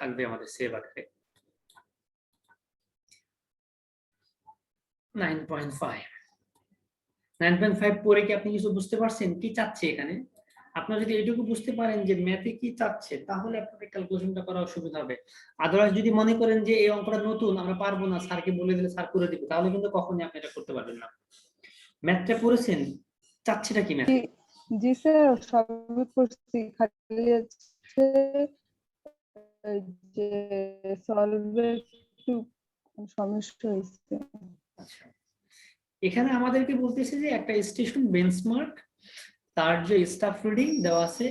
থাকবে আমাদের সেভ আকারে 9.5 9.5 পরে কি আপনি কিছু বুঝতে পারছেন কি চাচ্ছে এখানে? আপনারা যদি এইটুকু বুঝতে পারেন যে ম্যাথে কি চাচ্ছে তাহলে আপনাদের ক্যালকুলেশনটা করা সুবিধা হবে। আদারওয়াইজ যদি মনে করেন যে এই অঙ্কটা নতুন আমরা পারবো না, স্যারকে বলে দিলে স্যার করে দিবে, তাহলে কিন্তু কখনোই আপনি এটা করতে পারবেন না। ম্যাথটা পড়েছেন, চাচ্ছেটা কি ম্যাথে? জি স্যার সবই করছি, খালি হচ্ছে যে সলভে একটু সমস্যা হয়েছে। আচ্ছা, এখানে আমাদেরকে বলতেছে যে একটা স্টেশন বেঞ্চমার্ক, তার যে স্টাফ রিডিং দেওয়া আছে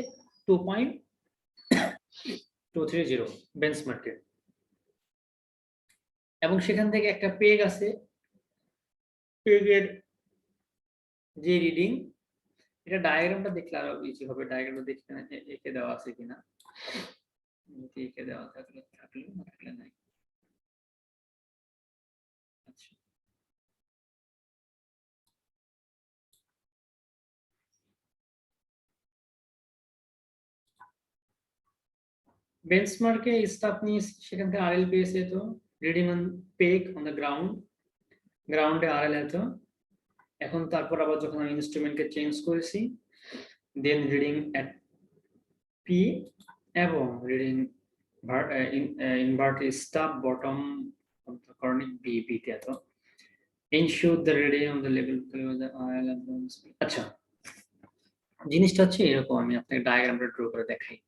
2.230 বেঞ্চমার্কের, এবং সেখান থেকে একটা পেগ আছে, পেগের যে রিডিং, এটা ডায়াগ্রামটা দেখলে আরো ইজি হবে। ডায়াগ্রামটা দেখতে এঁকে দেওয়া আছে কিনা, এঁকে দেওয়া থাকলে না থাকলে নাই। আচ্ছা, বেঞ্চমার্কে স্টাফ নিয়ে সেখান থেকে আরএল পেয়েছে, তো reading on peg on the গ্রাউন্ডে আরএল এত। এখন তারপর আবার যখন আমি ইনস্ট্রুমেন্টকে চেঞ্জ করেছি, দেন রিডিং এট পি এবং reading inverted staff bottom of the কর্নিক বি তে এত। ensure the reading of the level below the RL and the speed. আচ্ছা, জিনিসটা হচ্ছে এরকম, আমি আপনাকে ডায়াগ্রামটা ড্র করে দেখাই।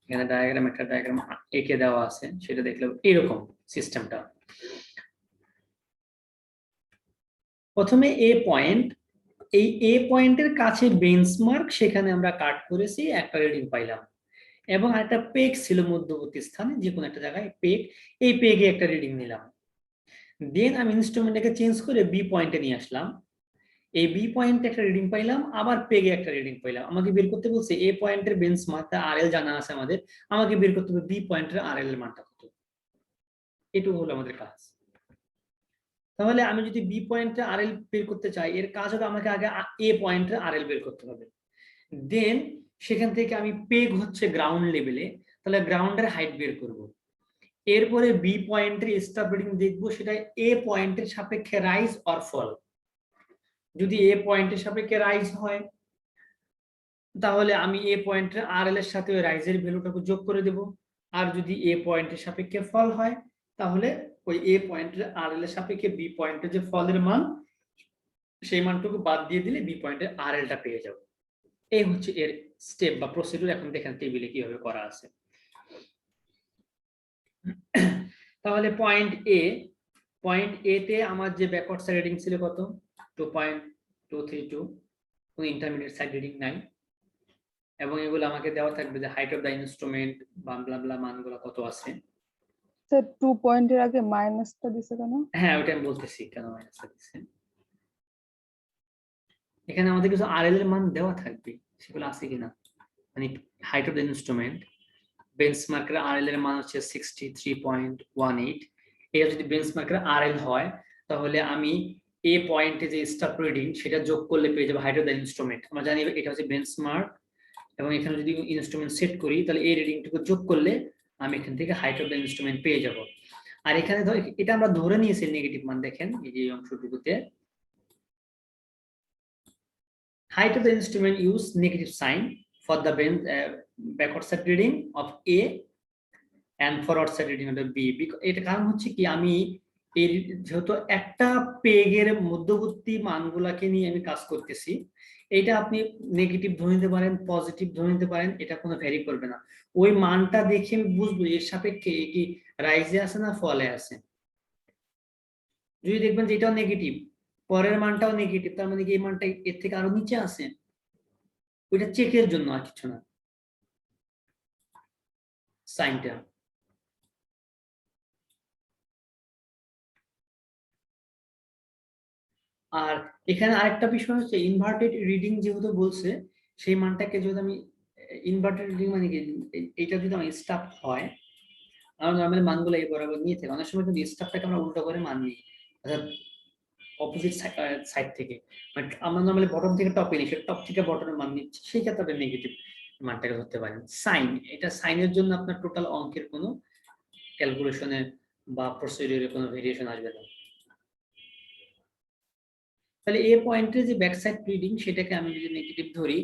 এখানে ডায়াগ্রাম, একটা ডায়াগ্রাম এঁকে দেওয়া আছে, সেটা দেখলে এরকম সিস্টেমটা। প্রথমে এ পয়েন্ট, এই এ পয়েন্টের কাছে বেঞ্চমার্ক, সেখানে আমরা কাট করেছি, একটা রিডিং পাইলাম, এবং একটা পেগ ছিল মধ্যবর্তী স্থানে, যে কোনো একটা জায়গায় পেগ, এই পেগে একটা রিডিং নিলাম। দেন আমি ইনস্ট্রুমেন্টটাকে চেঞ্জ করে বি পয়েন্টে নিয়ে আসলাম, এই বি পয়েন্টে একটা রিডিং পাইলাম, আবার পেগে একটা রিডিং পাইলাম। আমাকে বের করতে বলছে এ পয়েন্টের বেঞ্চমার্কটা আরএল জানা আছে আমাদের, আমাকে বের করতে হবে বি পয়েন্টের আরএল এর মানটা কত। এটুকু হলো আমাদের কাজ। তাহলে আমি যদি বি পয়েন্টে আরএল বের করতে চাই, এর কাজ হবে আমাকে আগে এ পয়েন্টে আরএল বের করতে হবে। দেন সেখান থেকে আমি পেগ হচ্ছে গ্রাউন্ড লেভেলে, তাহলে গ্রাউন্ডের হাইট বের করব। এরপরে বি পয়েন্টের স্টাফ রিডিং দেখবো, সেটা এ পয়েন্টের সাপেক্ষে রাইজ অর ফল। যদি এ পয়েন্টের সাপেক্ষে রাইজ হয়, তাহলে আমি এ পয়েন্টের আরএল এর সাথে ওই রাইজের ভ্যালুটাকে যোগ করে দেব। আর যদি এ পয়েন্টের সাপেক্ষে ফল হয়, তাহলে ওই এ পয়েন্টের আরএল এর সাপেক্ষে বি পয়েন্টের যে ফলের মান, সেই মানটুকু বাদ দিয়ে দিলে বি পয়েন্টের আরএলটা পেয়ে যাব। এই হচ্ছে এর স্টেপ বা প্রসিডিউর। এখন দেখেন টেবিলে কিভাবে করা আছে। তাহলে পয়েন্ট এ তে আমার যে ব্যাকওয়ার্ড সাইড রিডিং ছিল কত, 2.232, কোন ইন্টারমিডিয়েট সাইড রিডিং নাই, এবং এগুলো আমাকে দেওয়া থাকবে যে হাইট অফ দা ইনস্ট্রুমেন্ট বা ব্লা ব্লা মানগুলো কত আছে। স্যার 2 পয়েন্টের আগে মাইনাসটা দিছে কেন? হ্যাঁ, ওটা আমি বলতেছি কেন মাইনাসটা দিছে। এখানে আমাদের কিছু আরএল এর মান দেওয়া থাকবে, সেগুলো আছে কিনা, মানে হাইট অফ দা ইনস্ট্রুমেন্ট, বেঞ্চমার্কের আরএল এর মান হচ্ছে 63.18। এটা যদি বেঞ্চমার্কের আরএল হয়, তাহলে আমি এ পয়েন্টে যে স্টাফ রিডিং সেটা যোগ করলে পেয়ে যাবো হাইট অফ দা ইনস্ট্রুমেন্ট। আমরা জানি এটা হচ্ছে বেঞ্চমার্ক, এবং এখানে যদি ইনস্ট্রুমেন্ট সেট করি, তাহলে এই রিডিংটুকু যোগ করলে আমি এখান থেকে হাইট অফ দা ইনস্ট্রুমেন্ট পেয়ে যাব। আর এখানে এটা আমরা ধরে নিয়েছি নেগেটিভ মান। দেখেন এই যে অংশটুকুতে height of the instrument use negative sign for the backward side reading of A and forward side reading of the B. এটা কারণ হচ্ছে কি, আমি এর যেহেতু একটা পেগের মধ্যবর্তী মানগুলাকে নিয়ে আমি কাজ করতেছি, এটা আপনি নেগেটিভ ধরে নিতে পারেন, পজিটিভ ধরে নিতে পারেন, এটা কোনো ভ্যারি করবে না। ওই মানটা দেখে আমি বুঝবো এর সাপেক্ষে কি রাইজে আছে না ফলে আছে। যদি দেখবেন যে এটাও নেগেটিভ, পরের মানটাও নেগেটিভ, তার মানে কি এই মানটা এর থেকে আরো নিচে আছে, ওইটা চেকের জন্য, আর কিছু না সাইনটা। আর এখানে আরেকটা বিষয় হচ্ছে ইনভার্টেড রিডিং যেহেতু বলছে, সেই মানটাকে যদি আমি ইনভার্টেড রিডিং মানে কি, এটা যদি আমার স্টাফ হয়, আমরা নরমালি মানগুলো এই বরাবর নিয়ে থাকি, অনেক সময় কিন্তু স্টাফটাকে আমরা উল্টো করে মান নিই, অর্থাৎ অপোজিট সাইড থেকে, মানে আমরা নরমালি বটম থেকে টপে নিই, সেটা টপ থেকে বটমের মান নিচ্ছি, সেই ক্ষেত্রে নেগেটিভ। মানটাকে ধরতে পারেন। সাইন, এটা সাইনের জন্য আপনার টোটাল অঙ্কের কোনো ক্যালকুলেশনে বা প্রসিডিউরে কোনো ভেরিয়েশন আসবে না। তাহলে এ পয়েন্টের যে ব্যাক সাইড রিডিং সেটাকে আমি যদি নেগেটিভ ধরি,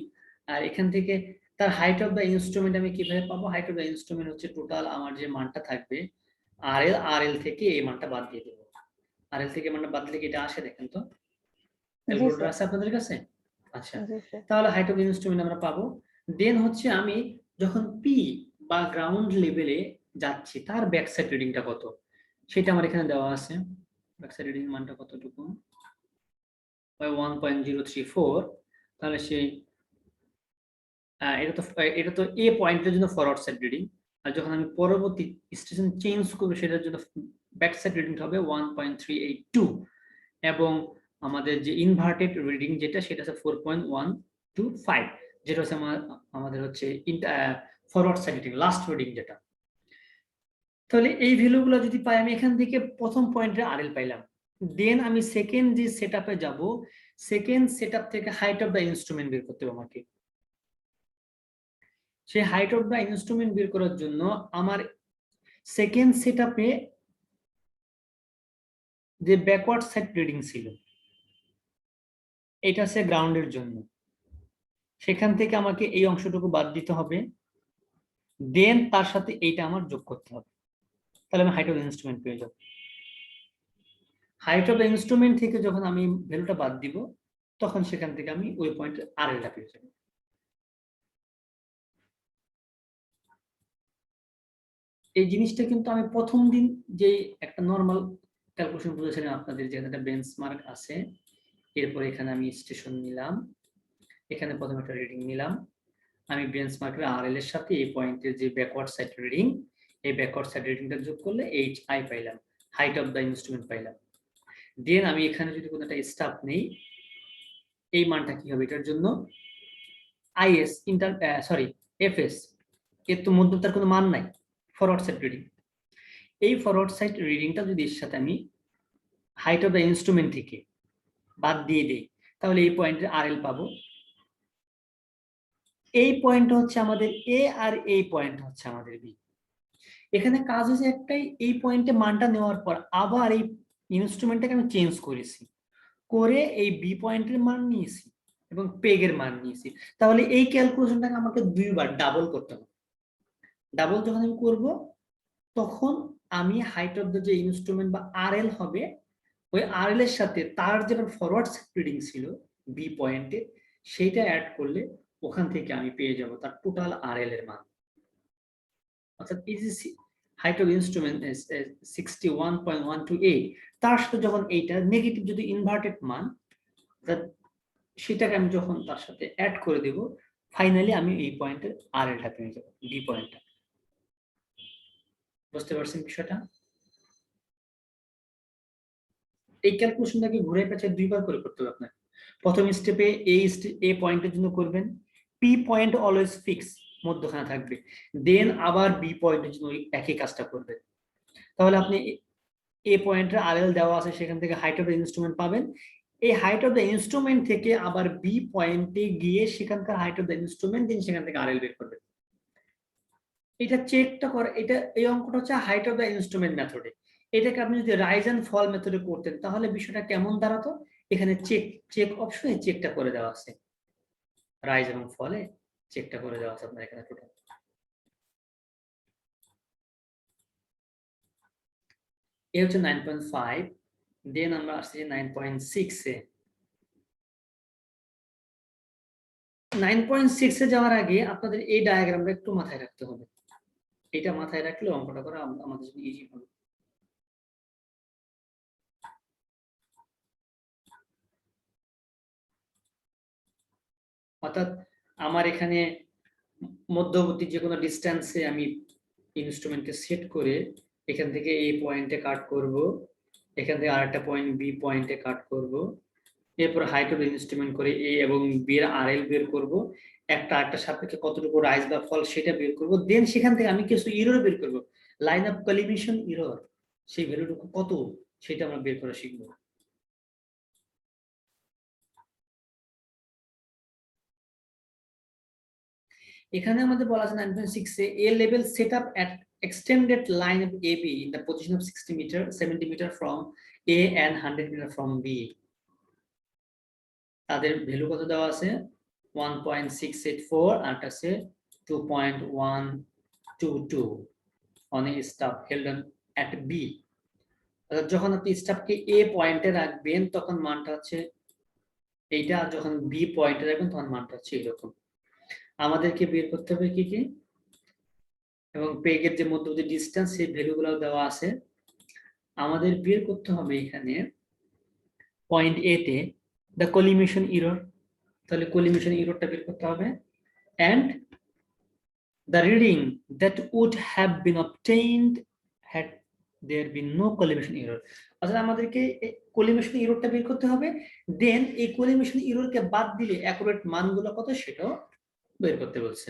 আর এখান থেকে তার হাইট অফ দ্য ইনস্ট্রুমেন্ট আমি কিভাবে পাবো? হাইট অফ দ্য ইনস্ট্রুমেন্ট হচ্ছে টোটাল আমার যে মানটা থাকবে আরএল থেকে এই মানটা বাদ দিয়ে দেবো। আরএল থেকে মানটা বাদ দিলে কি এটা আসে? দেখেন তো, জি ক্যালকুলেটর স্যার। আছে আপনাদের কাছে? আচ্ছা, জি স্যার। তাহলে হাইট অফ দ্য ইনস্ট্রুমেন্ট আমরা পাবো। দেন হচ্ছে আমি যখন পি বা গ্রাউন্ড লেভেলে যাচ্ছি তার ব্যাক সাইড রিডিংটা কত সেটা আমার এখানে দেওয়া আছে। ব্যাক সাইড রিডিং মানটা কতটুকু? 1.034। তাহলে সেই এটা তো এ পয়েন্টের জন্য ফরওয়ার্ড সাইড রিডিং, আর যখন আমি পরবর্তী স্টেশন চেঞ্জ করব সেটার জন্য ব্যাক সাইড রিডিং হবে 1.382, এবং আমাদের যে ইনভার্টেড রিডিং যেটা সেটা হচ্ছে 4.125, যেটা হচ্ছে আমাদের হচ্ছে forward side reading last reading যেটা। তাহলে এই ভ্যালুগুলো যদি পাই, আমি এখান থেকে প্রথম পয়েন্টে আরএল পাইলাম। দেন আমি সেকেন্ড যে সেটআপে যাব, সেকেন্ড সেটআপ থেকে হাইট অফ দ্য ইনস্ট্রুমেন্ট বের করতে হবে আমাকে। সেই হাইট অফ দ্য ইনস্ট্রুমেন্ট বের করার জন্য আমার সেকেন্ড সেটআপে যে ব্যাকওয়ার্ড সাইড রিডিং ছিল এটা হচ্ছে গ্রাউন্ডের জন্য, সেখান থেকে আমাকে এই অংশটুকু বাদ দিতে হবে, দেন তার সাথে এইটা আমার যোগ করতে হবে, তাহলে আমি হাইট অফ দ্য ইনস্ট্রুমেন্ট পেয়ে যাব। হাইট অফ দ্য ইনস্ট্রুমেন্ট থেকে যখন আমি ভ্যালুটা বাদ দিব তখন সেখান থেকে আমি ওই পয়েন্টে আরএলটা পেয়ে যাব। এই জিনিসটা কিন্তু আমি প্রথম দিন যে একটা নরমাল ক্যালকুলেশন বুঝেছিলাম আপনাদের, যে একটা বেঞ্চমার্ক আছে, এরপর এখানে আমি স্টেশন নিলাম, এখানে প্রথমে একটা রিডিং নিলাম, আমি বেঞ্চমার্কের আরএল এর সাথে এই পয়েন্টের যে ব্যাকওয়ার্ড সাইড রিডিং, এই ব্যাকওয়ার্ড সাইড রিডিংটা যোগ করলে এইচ আই পাইলাম, হাইট অফ দ্য ইনস্ট্রুমেন্ট পাইলাম। দেন আমি এখানে যদি কোনো একটা স্টাফ নেই, এই মানটা কি হবে এটার জন্য? আইএস এফএস, এর তো মধ্যতার কোনো মান নাই, ফরওয়ার্ড সাইড রিডিং। এই ফরওয়ার্ড সাইড রিডিংটা যদি এর সাথে আমি হাইট অফ দ্য ইনস্ট্রুমেন্ট থেকে বাদ দিয়ে দেই, তাহলে এই পয়েন্টের আরএল পাবো। এই পয়েন্ট হচ্ছে আমাদের এ, আর এই পয়েন্ট হচ্ছে আমাদের বি। এখানে কাজ হচ্ছে একটাই, এই পয়েন্টে মানটা নেওয়ার পর আবার এই ইনস্ট্রুমেন্টটাকে আমি চেঞ্জ করেছি, করে এই বি পয়েন্টের মান নিয়েছি এবং পেগের মান নিয়েছি। তাহলে এই ক্যালকুলেশনটাকে আমাকে দুইবার ডাবল করতে হবে। ডাবল যখন আমি করব তখন আমি হাইট অফ দ্য যে ইনস্ট্রুমেন্ট বা আরএল হবে, ওই আরএল এর সাথে তার যে ফরওয়ার্ড রিডিং ছিল বি পয়েন্টে সেইটা অ্যাড করলে ওখান থেকে আমি পেয়ে যাব তার টোটাল আরএল এর মান। অর্থাৎ এই যে হাইট অফ ইনস্ট্রুমেন্ট 61.128, তার সাথে যখন এইটা নেগেটিভ যদি ইনভার্টেড মান, সেটাকে আমি যখন তার সাথে অ্যাড করে দেব, ফাইনালি আমি এই পয়েন্টের আরএলটা পেয়ে যাব, বি পয়েন্টটা। বুঝতে পারছেন বিষয়টা? এই ক্যালকুলেশনটাকে ঘুরে পেঁচে দুইবার করে করতে হবে আপনাকে। প্রথম স্টেপে এ পয়েন্টের জন্য করবেন, পি পয়েন্ট অলওয়েজ ফিক্স মধ্যখানে থাকবে, দেন আবার বি পয়েন্টের জন্য একই কাজটা করবেন। তাহলে আপনি এ পয়েন্টের আরএল দেওয়া আছে, সেখান থেকে হাইট অফ দ্য ইনস্ট্রুমেন্ট পাবেন, এই হাইট অফ দ্য ইনস্ট্রুমেন্ট থেকে আবার বি পয়েন্টে গিয়ে সেখানকার হাইট অফ দ্য ইনস্ট্রুমেন্ট দিন, সেখান থেকে আরএল বের করবেন। এটা চেকটা করে, এটা এই অঙ্কটা হচ্ছে হাইট অফ দ্য ইনস্ট্রুমেন্ট মেথডে। এটাকে আপনি যদি রাইজ এন্ড ফল মেথডে করতেন তাহলে বিষয়টা কেমন দাঁড়াতো? এখানে চেক অপশনে চেকটা করে দেওয়া আছে, রাইজ এবং ফলে চেকটা করে দেওয়া আছে আপনার এখানে টোটাল। এই হচ্ছে 9.5। দেন আমরা আসছি 9.6 এ। 9.6 এ যাওয়ার আগে আপনাদের এই ডায়াগ্রামটা একটু মাথায় রাখতে হবে। এটা মাথায় রাখলে অঙ্কটা করা আমাদের জন্য ইজি হবে। অর্থাৎ আমার এখানে মধ্যবর্তী যে কোনো ডিস্টেন্সে আমি ইনস্ট্রুমেন্টকে সেট করে এখান থেকে এই পয়েন্টে কাট করব, এখান থেকে আরেকটা পয়েন্ট বি পয়েন্টে কাট করব, এরপর হাইট অফ ইনস্ট্রুমেন্ট করে এ এবং বি এর আরএল বের করব, একটা আরেকটা সাপেক্ষে কতটুকু রাইজ বা ফল সেটা বের করব, দেন সেখান থেকে আমি কিছু এরর বের করব, লাইন অফ কলিমিশন এরর, সেই ভ্যালুটুকু কত সেটা আমরা বের করা শিখব। এখানে আমাদের বলা আছে 9.6 এ level set up at extended line of AB in the position of 60 meter 70 meter from A and 100 meter from B তাদের ভ্যালু কত দেওয়া আছে 1.684 আর আছে 2.122 on a staff held on at B যখন আপনি স্টাফকে A পয়েন্টে রাখবেন তখন মানটা হচ্ছে এইটা আর যখন B পয়েন্টে রাখবেন তখন মানটা হচ্ছে এরকম আমাদেরকে বের করতে হবে কি কি এবং পেগের যে মধ্যবর্তী ডিসটেন্স সেই ভ্যালুগুলো দেওয়া আছে আমাদের বের করতে হবে এখানে পয়েন্ট এ তে দ্য কোলিমেশন এরর তাহলে কোলিমেশন এররটা বের করতে হবে and the reading that would have been obtained had there been no collimation error অর্থাৎ আমাদেরকে কোলিমেশন এররটা বের করতে হবে দেন এই কোলিমেশন এররকে বাদ দিলে অ্যাকুরেট মানগুলো কত সেটাও বের করতে বলছে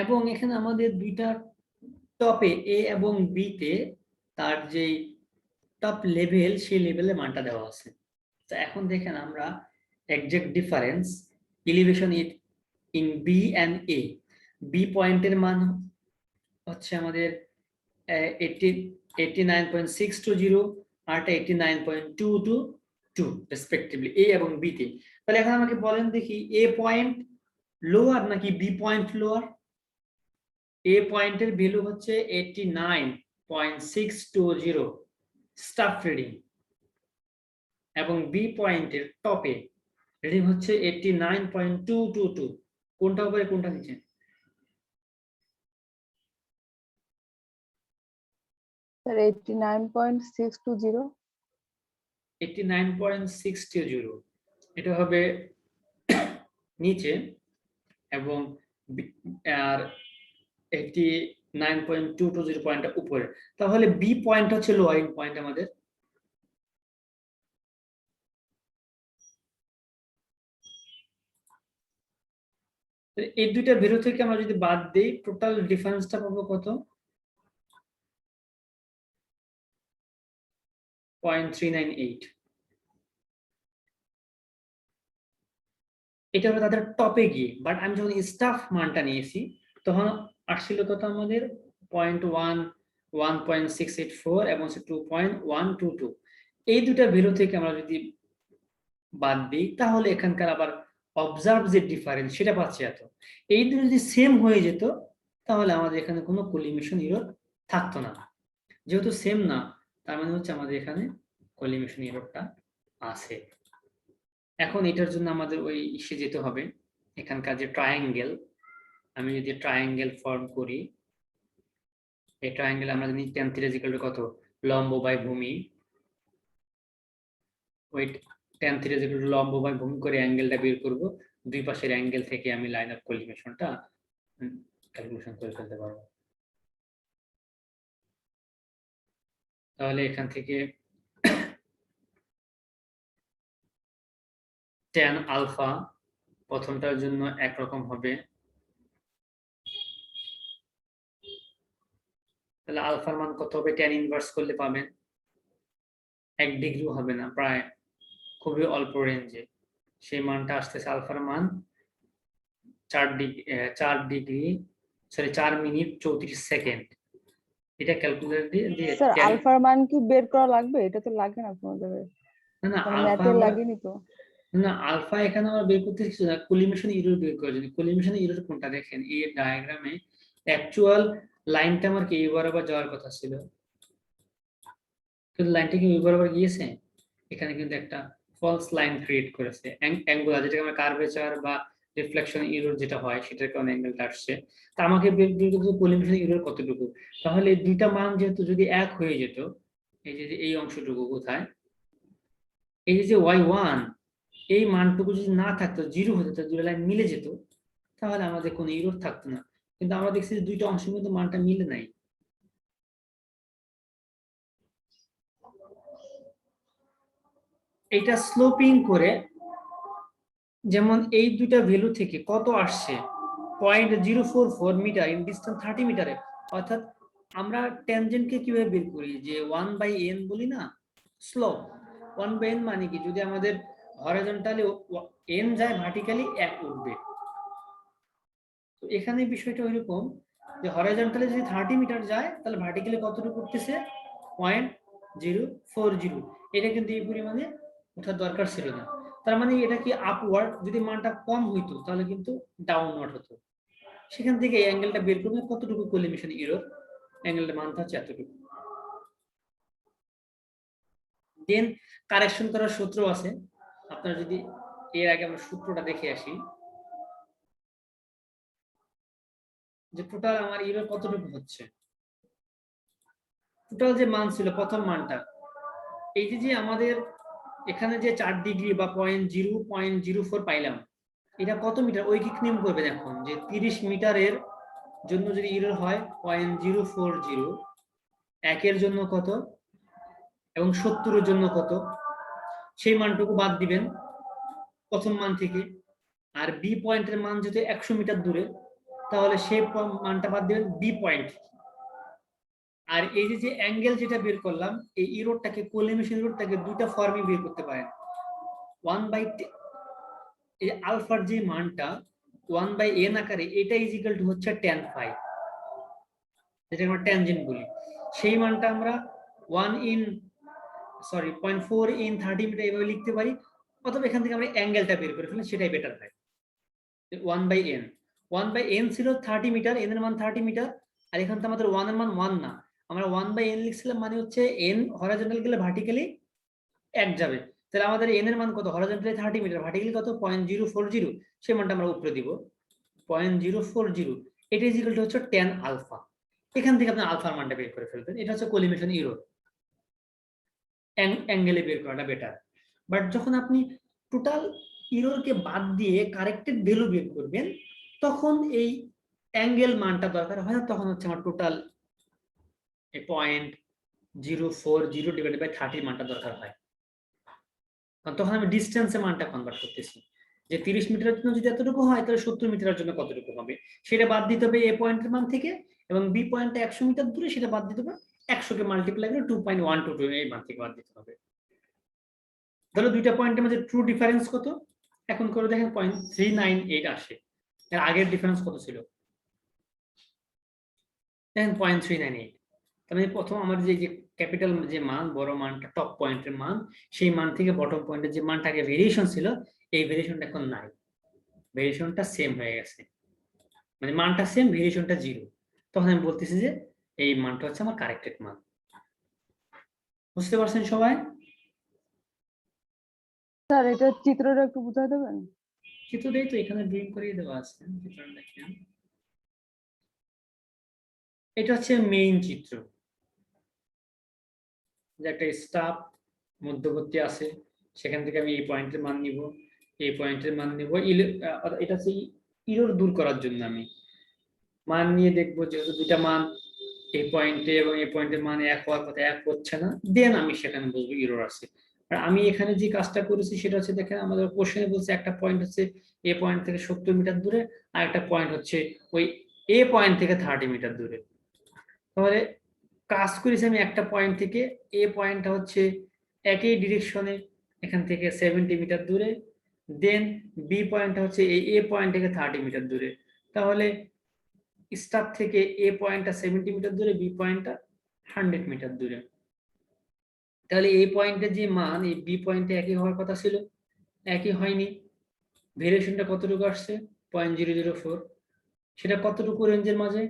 এবং এখানে আমাদের দুইটা টপে এ এবং বি তে তার যে টপ লেভেল সেই লেভেলে মানটা দেওয়া আছে তো এখন দেখেন আমরা exact difference elevation in B and A B পয়েন্টের মান হচ্ছে আমাদের 89.620 আর 89.222 রেসপেক্টিভলি এ এবং বি তে তাহলে এখন আমাকে বলেন দেখি এ পয়েন্ট লোয়ার নাকি বি পয়েন্ট লোয়ার এ পয়েন্টের ভ্যালু হচ্ছে 89.620 স্টাফ রিডিং এবং বি পয়েন্টের টপে রিডিং হচ্ছে 89.222 কোনটা উপরে কোনটা নিচে স্যার 89.620 89.620 এটা হবে নিচে এবং আর 89.220 পয়েন্টটা উপরে তাহলে বি পয়েন্ট হচ্ছে লোয়ারিং পয়েন্ট আমাদের এই দুইটা ভ্যালু থেকে আমরা যদি বাদ দেই টোটাল ডিফারেন্সটা পাবো কত 0.398 এটা হলো তাদের টপে গিয়ে বাট আমি যখন স্টাফ মানটা নিয়েছি তখন আসছিল কত আমাদের 1.684 এবং 2.122 এই দুটা ভ্যালু থেকে আমরা যদি বাদ দিই তাহলে এখানকার আবার অবজার্ভ যে ডিফারেন্স সেটা পাচ্ছি এত এই দুটো যদি সেম হয়ে যেত তাহলে আমাদের এখানে কোনো কোলিমেশন এরর থাকতো না যেহেতু সেম না তার মানে হচ্ছে আমাদের এখানে কোলিমেশন এররটা আছে এখন এটার জন্য আমাদের ওই ইসে যেতে হবে এখানকার যে ট্রায়াঙ্গেল আমি যদি ট্রায়াঙ্গেল ফর্ম করি এই ট্রায়াঙ্গেল আমরা জানি tan θ = কত লম্ব বাই ভূমি ওই tan θ = লম্ব বাই ভূমি করে অ্যাঙ্গেলটা বের করব দুই পাশের অ্যাঙ্গেল থেকে আমি লাইন অফ কোলিমেশনটা ক্যালকুলেশন করে ফেলতে পারবো তাহলে এখান থেকে tan আলফা প্রথমটার জন্য একরকম হবে তাহলে আলফার মান কত হবে tan ইনভার্স করলে পাবেন 1 ডিগ্রিও হবে না প্রায় খুবই অল্প রেঞ্জে সেই মানটা আসতেছে আলফার মান 4 মিনিট 34 সেকেন্ড এটা ক্যালকুলেটর দিয়ে স্যার আলফার মান কি বের করা লাগবে এটা তো লাগে না কোনো জায়গায় না ম্যাথে লাগেনি তো না আলফা এখানে আমরা বের করতে শিখছি না কোলিমেশন এরর বের করে যদি কোলিমেশন এরর কোনটা দেখেন এই ডায়াগ্রামে অ্যাকচুয়াল লাইনটা আমার কি এই বরাবর যাওয়ার কথা ছিল কিন্তু লাইনটা কি ওই বরাবর গিয়েছে এখানে কিন্তু একটা ফলস লাইন ক্রিয়েট করেছে অ্যাঙ্গুলার যেটাকে আমরা কার্ভেচার বা রিফ্লেকশন এরর যেটা হয় সেটার কারণে অ্যাঙ্গেলটা আসছে তা আমাকে বের করতে কোলিমেশন এরর কতটুকু তাহলে দুইটা মান যেহেতু যদি এক হয়ে যেত এই যে এই অংশটুকু কোথায় এই যে y1 এই মানটুকু যদি না থাকতো 0 হতো তাহলে দুটো লাইন মিলে যেত তাহলে আমাদের কোনো এরর থাকতো না কিন্তু আমরা দেখছি যে দুইটা অংশের মধ্যে মানটা মিলে নাই এটা স্লোপিং করে যেমন এই দুইটা ভ্যালু থেকে কত আসছে 0.044 মিটার ইন ডিসটেন্স 30 মিটারে অর্থাৎ আমরা ট্যানজেন্টকে কিভাবে বের করি, যে 1/n বলি না, স্লোপ। 1/n মানে কি, যদি আমাদের হরাইজন্টালি n যায়, ভার্টিক্যালি 1 উঠবে। তো এখানে বিষয়টা ওইরকম যে হরাইজন্টালি যদি 30 মিটার যায়, তাহলে ভার্টিক্যালি কতটুকু উঠতেছে, 0.040। এটা কিন্তু এই পরিমাণে ওঠার দরকার ছিল না। তার মানে এটা কি আপওয়ার্ড, যদি মানটা কম হইতো তাহলে কিন্তু ডাউনওয়ার্ড হতো। সেখান থেকে এই অ্যাঙ্গেলটা বের করবে কতটুকু কোলিমিশন এরর, অ্যাঙ্গেলটা মানটা হচ্ছে এতটুকু। দেন কারেকশন করার সূত্র আছে। আপনারা যদি এর আগে আমরা সূত্রটা দেখে আসি, যে টোটাল আমার এরর কতটুকু হচ্ছে। টোটাল যে মান ছিল প্রথম মানটা, এই যে আমাদের এখানে যে 4 ডিগ্রি বা 0.04 পাইলাম, এটা কত মিটার ঐকিক নিয়ম করবেন এখন, যে 30 মিটারের জন্য যদি এরর হয় 0.040, একের জন্য কত এবং 70-এর জন্য কত, সেই মানটুকু বাদ দিবেন প্রথম মান থেকে। আর বি পয়েন্টের মান যদি 100 মিটার দূরে, তাহলে সেই মানটা বাদ দিবেন বি পয়েন্ট। আর এই যে অ্যাঙ্গেল যেটা বের করলাম, এই ইরোডটাকে, কোলিমিশন ইরোডটাকে দুইটা ফর্মে বের করতে পারেন। 1/10, এই আলফার যে মানটা 1/n আকারে, এটা ইজিক্যাল টু হচ্ছে tan phi, যেটা আমরা ট্যানজেন্ট বলি। সেই মানটা আমরা 0.4 in 30 মিটার এভাবে লিখতে পারি, অথবা এখান থেকে আমরা অ্যাঙ্গেলটা বের করে ফেলি, সেটাই বেটার হয়। 1/n ছিল 30 মিটার, n এর মান 30 মিটার, আর এখান থেকে আমাদের 1 এর মান 1 না, আমরা 1/n লিখছিলাম, মানে হচ্ছে n হরাইজন্টাল গেলে ভার্টিক্যালি 1 যাবে। তাহলে আমাদের n এর মান কত, হরাইজন্টালি 30 মিটার, ভার্টিক্যালি কত 0.040, সেই মানটা আমরা উপরে দিব 0.040। এটা ইকুয়াল টু হচ্ছে tan আলফা। এখান থেকে আপনি আলফার মানটা বের করে ফেলবেন। এটা হচ্ছে কোলিমিশন এরর, অ্যাঙ্গেলে বের করাটা বেটার। বাট যখন আপনি টোটাল এররকে বাদ দিয়ে কারেক্টেড ভ্যালু বের করবেন, তখন এই অ্যাঙ্গেল মানটা দরকার হয় না, তখন হচ্ছে আমার টোটাল 0.040 ডিভাইডেড বাই 30 মানটা দরকার হয়। কারণ তখন আমি ডিস্টেন্সে মানটা কনভার্ট করতেছি, যে 30 মিটারের জন্য যদি এতটুকু হয়, তাহলে 70 মিটারের জন্য কতটুকু হবে, সেটা বাদ দিতে হবে এ পয়েন্টের মান থেকে, এবং বি পয়েন্টে 100 মিটার দূরে, সেটা বাদ দিতে হবে 100 কে মাল্টিপ্লাই করে 2.122 এই মান থেকে বাদ দিতে হবে। তাহলে দুইটা পয়েন্টের মধ্যে ট্রু ডিফারেন্স কত, এখন করে দেখেন 0.398 আসে। এর আগের ডিফারেন্স কত ছিল, দেখেন 0.398। তার মানে প্রথম আমার যে ক্যাপিটাল যে মান, বড় মানটা, টপ পয়েন্টের মান, সেই মান থেকে বটম পয়েন্টের যে মানটা আগে ভেরিয়েশন ছিল, এই ভেরিয়েশনটা এখন নাই, ভেরিয়েশনটা সেম হয়ে গেছে, মানে মানটা সেম, ভেরিয়েশনটা 0। তখন আমি বলতেছি যে এই মানটা হচ্ছে আমার কারেক্টেড মান। বুঝতে পারছেন সবাই? স্যার এটা চিত্রটা একটু বুঝাই দেবেন? চিত্রটাই তো এখানে ড্রয়িং করিয়ে দেওয়া আছে, চিত্রটা দেখেন। এটা হচ্ছে মেইন চিত্র, যে একটা স্টাফ মধ্যবর্তী আছে, সেখান থেকে আমি এই পয়েন্টের মান নিব, এই পয়েন্টের মান নিব, এটা হচ্ছে ইরর দূর করার জন্য আমি মান নিয়ে দেখবো, যেহেতু দুইটা মান এই পয়েন্টে এবং এই পয়েন্টের মান এক হওয়ার কথা, এক হচ্ছে না, দেন আমি সেখানে বলবো ইরর আছে। আর আমি এখানে যে কাজটা করেছি সেটা হচ্ছে, দেখেন আমাদের কোশ্চেনে বলছে একটা পয়েন্ট হচ্ছে এ পয়েন্ট থেকে 70 মিটার দূরে, আর একটা পয়েন্ট হচ্ছে ওই এ পয়েন্ট থেকে 30 মিটার দূরে। তাহলে কাজ করেছি আমি একটা পয়েন্ট থেকে, এ পয়েন্টটা হচ্ছে একই ডিরেকশনে এখান থেকে 70 মিটার দূরে, দেন বি পয়েন্টটা হচ্ছে এই এ পয়েন্ট থেকে 30 মিটার দূরে। তাহলে স্টার থেকে এ পয়েন্টটা 70 মিটার দূরে, বি পয়েন্টটা 100 মিটার দূরে। তাহলে এই পয়েন্টের যে মান এই বি পয়েন্টে একই হওয়ার কথা ছিল, একই হয়নি। ভেরিয়েশনটা কতটুকু আসছে, 0.004। সেটা কতটুকু রেঞ্জের মাঝে,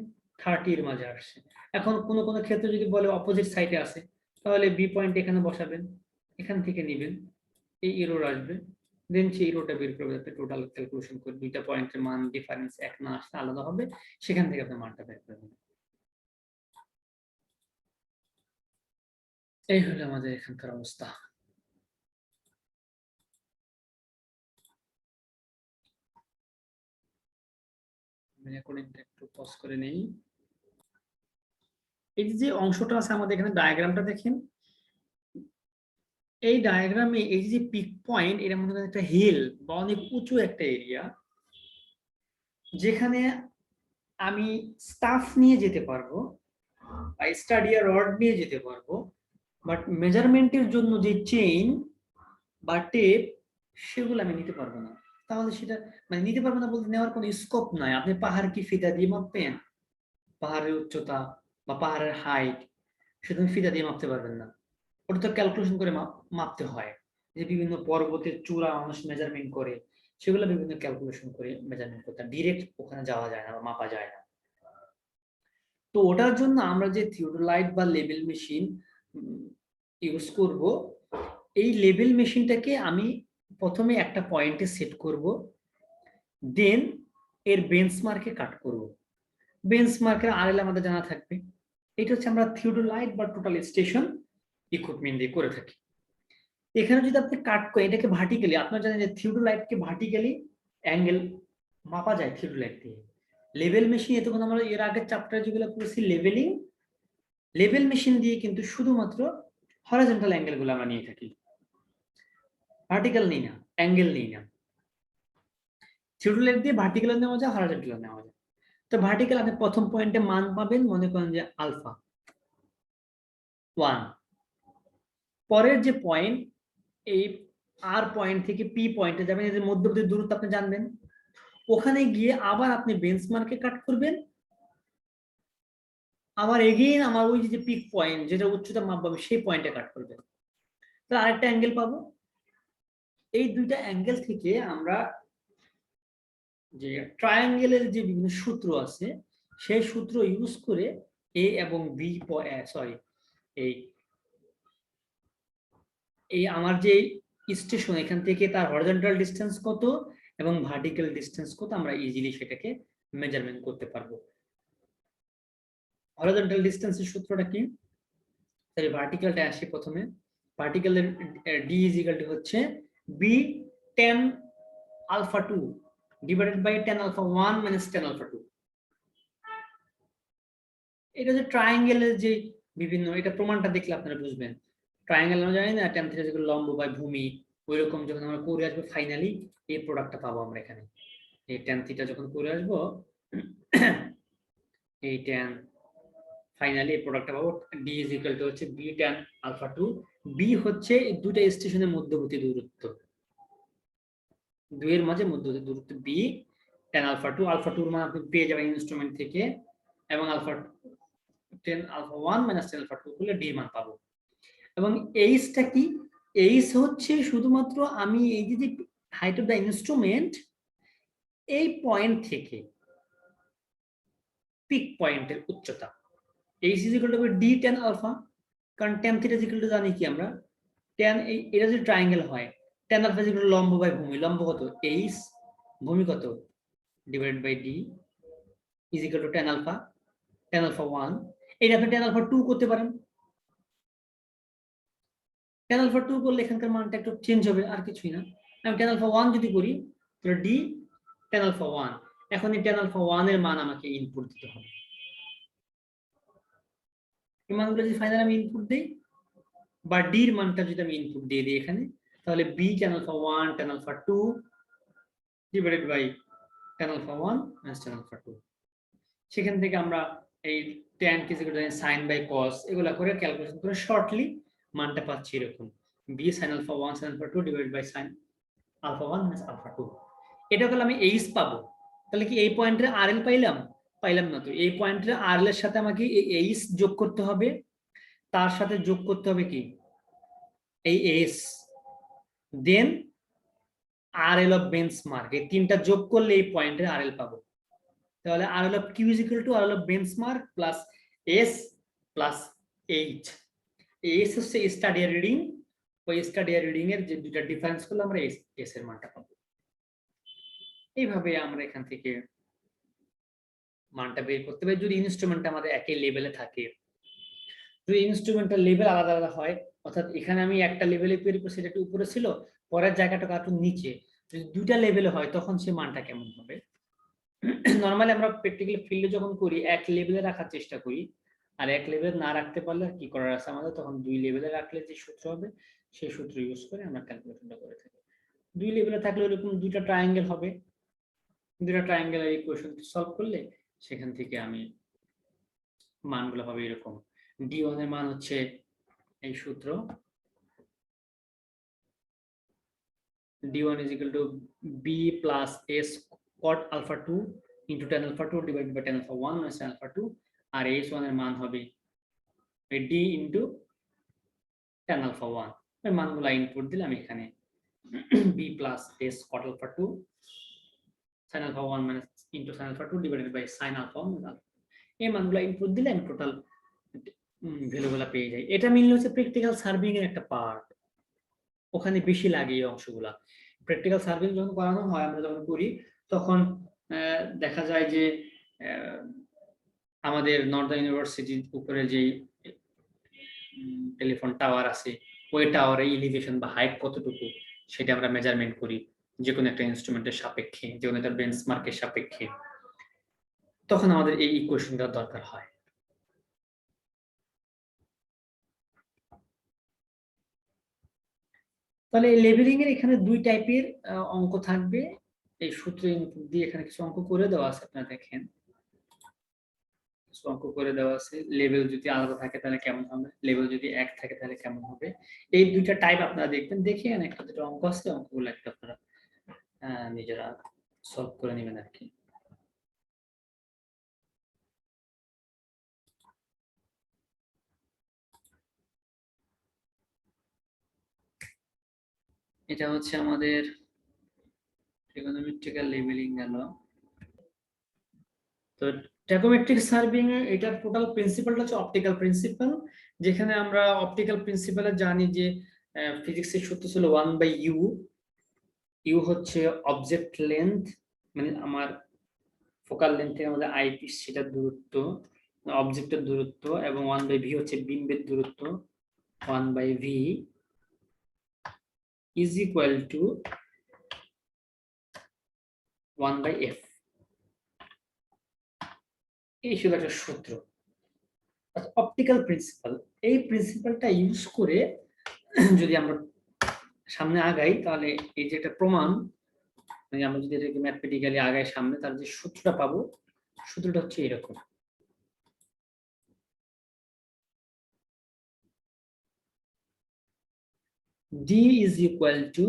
30 এর মাঝে আসছে। এখন কোনো কোনো ক্ষেত্রে যদি বলে অপোজিট সাইডে আছে, তাহলে বি পয়েন্ট এখানে বসাবেন, এখান থেকে নেবেন, এই এরর আসবে, দেন সেই এররটা বের করে আপনি টোটাল ক্যালকুলেশন করে দুইটা পয়েন্টের মান ডিফারেন্স এক না আসলে আলাদা হবে, সেখান থেকে আপনি মানটা বের করে নেবেন। এই হলো আমাদের এখানকার অবস্থা। রেকর্ডিংটা একটু পজ করে নেই। এই যে অংশটা আছে আমাদের এখানে, ডায়াগ্রামটা দেখেন, এই ডায়াগ্রামে এই যে পিক পয়েন্ট, এর মধ্যে একটা হিল বা অনেক উঁচু একটা এরিয়া, যেখানে আমি স্টাফ নিয়ে যেতে পারবো, স্টাডিয়ার রড নিয়ে যেতে পারবো, বাট মেজারমেন্টের জন্য যে চেইন বা টেপ সেগুলো আমি নিতে পারবো না। তাহলে সেটা মানে নিতে পারবো না বলতে নেওয়ার কোনো স্কোপ নাই। আপনি পাহাড় কি ফিতা দিয়ে মাপবেন? পাহাড়ের উচ্চতা বা পাহাড়ের হাইট শুধু ফিতা দিয়ে মাপতে পারবেন না, ওটা তো ক্যালকুলেশন করে মাপতে হয়। যে বিভিন্ন পর্বতের চূড়া মানুষ মেজারমেন্ট করে, সেগুলো বিভিন্ন ক্যালকুলেশন করে মেজারমেন্ট করতে হয়, ডিরেক্ট ওখানে যাওয়া যায় না বা মাপা যায় না। তো ওটার জন্য আমরা যে থিওডোলাইট বা লেবেল মেশিন ইউজ করব, এই লেবেল মেশিনটাকে আমি প্রথমে একটা পয়েন্টে সেট করব, দেন এর বেঞ্চমার্কে কাট করব। বেঞ্চমার্কের আরএল আমাদের জানা থাকবে। এটা হচ্ছে আমরা থিওডোলাইট বা টোটাল স্টেশন ইকুইপমেন্ট দিয়ে করে থাকি। এখানে যদি আপনি কাট করেন এটাকে ভার্টিক্যালি, আপনারা জানেন যে থিওডোলাইটকে ভার্টিক্যালি অ্যাঙ্গেল মাপা যায় থিওডোলাইট দিয়ে। লেভেল মেশিন এতক্ষণ আমরা এর আগের চ্যাপ্টারে যেগুলো করেছি লেভেলিং, লেভেল মেশিন দিয়ে কিন্তু শুধুমাত্র হরাইজন্টাল অ্যাঙ্গেলগুলো আমরা নিয়ে থাকি, ভার্টিক্যাল নেই না, অ্যাঙ্গেল নেই না। থিওডোলাইট দিয়ে ভার্টিক্যাল নেওয়া যায়, হরাইজন্টাল নেওয়া যায়। তো ভার্টিক্যাল আপনি প্রথম পয়েন্টে মান পাবেন, মনে করেন যে আলফা 1। পরের যে পয়েন্ট, এই আর পয়েন্ট থেকে পি পয়েন্টে যাবেন, এদের মধ্যবর্তী দূরত্ব আপনি জানবেন। ওখানে গিয়ে আবার আপনি বেঞ্চমার্কে কাট করবেন, আবার এগেইন আমার ওই যে পিক পয়েন্ট যেটা উচ্চতা মাপ পাবে সেই পয়েন্টে কাট করবেন, তাহলে আরেকটা অ্যাঙ্গেল পাবো। এই দুইটা অ্যাঙ্গেল থেকে আমরা যে ট্রায়াঙ্গেলের যে বিভিন্ন সূত্র আছে সেই সূত্র ইউজ করে এ এবং বি, সরি এই এই আমার যে স্টেশন এখান থেকে তার হরিজন্টাল ডিসটেন্স কত এবং ভার্টিক্যাল ডিসটেন্স কত আমরা ইজিলি সেটাকে মেজারমেন্ট করতে পারবো। হরিজন্টাল ডিসটেন্সের সূত্রটা কি? তাহলে ভার্টিক্যালটা আসি প্রথমে। ভার্টিক্যালের ডি ইজ ইকুয়াল টু হচ্ছে B tan alpha 2 divided by tan alpha 1 minus tan alpha 2। এটা যে ট্রায়াঙ্গেলের যে বিভিন্ন, এটা প্রমাণটা দেখলে আপনারা বুঝবেন। ট্রায়াঙ্গেল আমরা জানি না tan থিটা যেগুলো লম্ব বাই ভূমি, ওইরকম যখন আমরা করে আসবো ফাইনালি এই প্রোডাক্টটা পাবো আমরা এখানে। এই tan থিটা যখন করে আসবো এই tan ফাইনালি এই প্রোডাক্টটা পাবো। ডি ইজ ইকুয়াল টু হচ্ছে বি tan আলফা 2। বি হচ্ছে দুইটা স্টেশনের মধ্যবর্তী দূরত্ব, দুইয়ের মাঝে মধ্যবর্তী দূরত্ব বি tan আলফা 2। আলফা 2 এর মান আপনি পেয়ে যাবেন ইনস্ট্রুমেন্ট থেকে, এবং আলফা 10 আলফা 1 মাইনাস 10 আলফা 2 করলে ডি মান পাবো। এবং এইচটা কি? এইচ হচ্ছে শুধুমাত্র আমি এই যে হাইট অফ দ্য ইনস্ট্রুমেন্ট এই পয়েন্ট থেকে পিক পয়েন্টের উচ্চতা, H is equal to D tan alpha. কারণ tan theta is equal to জানি কি আমরা, tan এটা যদি ট্রায়াঙ্গেল হয় tan alpha is equal to লম্ব বাই ভূমি, লম্ব কত এইচ, ভূমি কত divided by D is equal to tan alpha 1। এটা আপনি tan আলফা 2 করতে পারেন। tan আলফা 2 করলে এখানকার মানটা একটু চেঞ্জ হবে, আর কিছুই না। আমি tan আলফা 1 যদি করি তাহলে d tan আলফা 1। এখন এই tan আলফা 1 এর মান আমাকে ইনপুট দিতে হবে। এই মানগুলো যদি ফাইনাল আমি ইনপুট দেই বা d এর মানটা যদি আমি ইনপুট দিয়ে দিই এখানে, তাহলে b tan alpha 1 tan alpha 2 divided by tan alpha 1 minus tan alpha 2। সেখান থেকে আমরা এই tan কি equal to sin by cos এগুলা করে ক্যালকুলেশন করে শর্টলি মানটা পাচ্ছি এরকম, b sin alpha 1 sin alpha 2 divided by sin alpha 1 minus alpha 2। এটা করলে আমি এইচ পাবো। তাহলে কি এই পয়েন্টের আরএল পাইলাম না। তো এই পয়েন্টের আরএল এর সাথে আমাকে এই এইচ যোগ করতে হবে, তার সাথে যোগ করতে হবে কি এই S, then RL of benchmark, এই তিনটা যোগ করলে এই পয়েন্টের আরএল পাবো। তাহলে RL of Q is equal to RL of benchmark plus S plus H. S হচ্ছে স্টাডিয়ার রিডিং, ওই স্টাডিয়ার রিডিং এর যে দুইটা ডিফারেন্স করলে আমরা এস এর মানটা পাবো। এইভাবে আমরা এখান থেকে মানটা বের করতে পারি যদি ইনস্ট্রুমেন্টটা আমাদের একই লেভেলে থাকে। যদি ইনস্ট্রুমেন্টের লেভেল আলাদা আলাদা হয়, অর্থাৎ এখানে আমি একটা লেভেলে তৈরি করছি এটা একটু উপরে ছিল, পরের জায়গাটা একটু নিচে, যদি দুইটা লেভেলে হয় তখন সে মানটা কেমন হবে। নরমালি আমরা প্র্যাকটিক্যালি ফিল্ডে যখন করি এক লেভেলে রাখার চেষ্টা করি, আর এক লেভেলে না রাখতে পারলে কি করার আছে আমাদের, তখন দুই লেভেলে রাখলে যে সূত্র হবে সেই সূত্র ইউজ করে আমরা ক্যালকুলেশনটা করে থাকি। দুই লেভেলে থাকলে এরকম দুইটা ট্রায়াঙ্গেল হবে, দুইটা ট্রায়াঙ্গেলের ইকুয়েশন সলভ করলে সেখান থেকে আমি মানগুলো হবে এরকম। D1 এর মান হচ্ছে এই সূত্র, D1 is equal to B plus S cot alpha 2 into tan alpha 2 divided by tan alpha 1 minus tan alpha 2, R S1 এর মান হবে D into tan alpha 1। এই মানগুলো ইনপুট দিলাম এখানে, B plus S cot alpha 2 sin alpha 1 minus into sin alpha 2 divided by sin alpha 1 minus alpha। এই মানগুলো input দিলে আমি টোটাল ভ্যালুগুলো পেয়ে যাই। এটা মিললে হচ্ছে প্র্যাকটিক্যাল সার্ভিং এর একটা পার্ট, ওখানে বেশি লাগে এই অংশগুলা। প্র্যাকটিক্যাল সার্ভিং যখন করানো হয়, আমরা যখন করি তখন দেখা যায় যে আমাদের নর্দার্ন ইউনিভার্সিটির উপরে যে টেলিফোন টাওয়ার আছে, ওই টাওয়ারের এলিভেশন বা হাইট কতটুকু সেটা আমরা মেজারমেন্ট করি যে কোনো একটা ইনস্ট্রুমেন্টের সাপেক্ষে, যে কোনো একটা বেঞ্চমার্কের সাপেক্ষে, তখন আমাদের এই ইকুয়েশনটা দরকার হয়। তাহলে এই লেভেলিং এর এখানে দুই টাইপের অঙ্ক থাকবে। এই সূত্র ইনপুট দিয়ে এখানে কিছু অঙ্ক করে দেওয়া আছে, আপনারা দেখেন কিছু অঙ্ক করে দেওয়া আছে। লেভেল যদি আলাদা থাকে তাহলে কেমন হবে, লেভেল যদি এক থাকে তাহলে কেমন হবে, এই দুইটা টাইপ আপনারা দেখবেন। দেখে একটা দুটো অঙ্ক আছে, অঙ্কগুলো একটা আপনারা নিজেরা সলভ করে নেবেন আর কি। এটা হচ্ছে আমাদের ট্রিগোনোমেট্রিক্যাল লেভেলিং গেল। তো ট্যাকোমেট্রিক সার্ভিং এ এটার টোটাল প্রিন্সিপালটা হচ্ছে অপটিক্যাল প্রিন্সিপাল, যেখানে আমরা অপটিক্যাল প্রিন্সিপালে জানি যে ফিজিক্সের সূত্র ছিল 1/u। ইউ হচ্ছে অবজেক্ট লেন্থ, মানে আমার ফোকাল লেন্থ থেকে আমাদের আইপিস সেটার দূরত্ব, অবজেক্টের দূরত্ব, এবং 1/v হচ্ছে বিম্বের দূরত্ব। 1/v is equal to 1/f। এই শুধু একটা সূত্র, অপটিক্যাল প্রিন্সিপাল। এই প্রিন্সিপালটা ইউজ করে যদি আমরা সামনে আগাই, তাহলে এই যে একটা প্রমাণ, মানে আমরা যদি এটাকে ম্যাথমেটিক্যালি আগাই সামনে, তার যে সূত্রটা পাবো, সূত্রটা হচ্ছে এরকম। D is equal to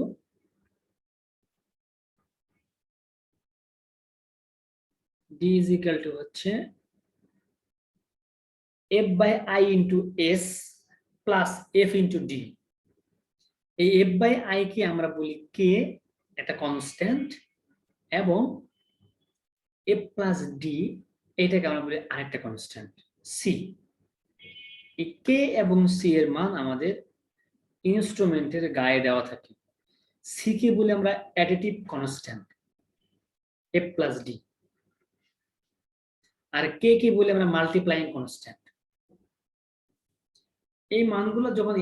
হচ্ছে f/i into s plus f into d। এই f/i কে আমরা বলি k, একটা কনস্ট্যান্ট, এবং f plus d এটাকে আমরা বলি আরেকটা কনস্ট্যান্ট c। এই k এবং c এর মান আমাদের ইনস্ট্রুমেন্টের গায়ে দেওয়া থাকে। c কে বলি আমরা additive constant f plus d, আর k কে বলি আমরা মাল্টিপ্লাইং কনস্ট্যান্ট। এই মানগুলো যখন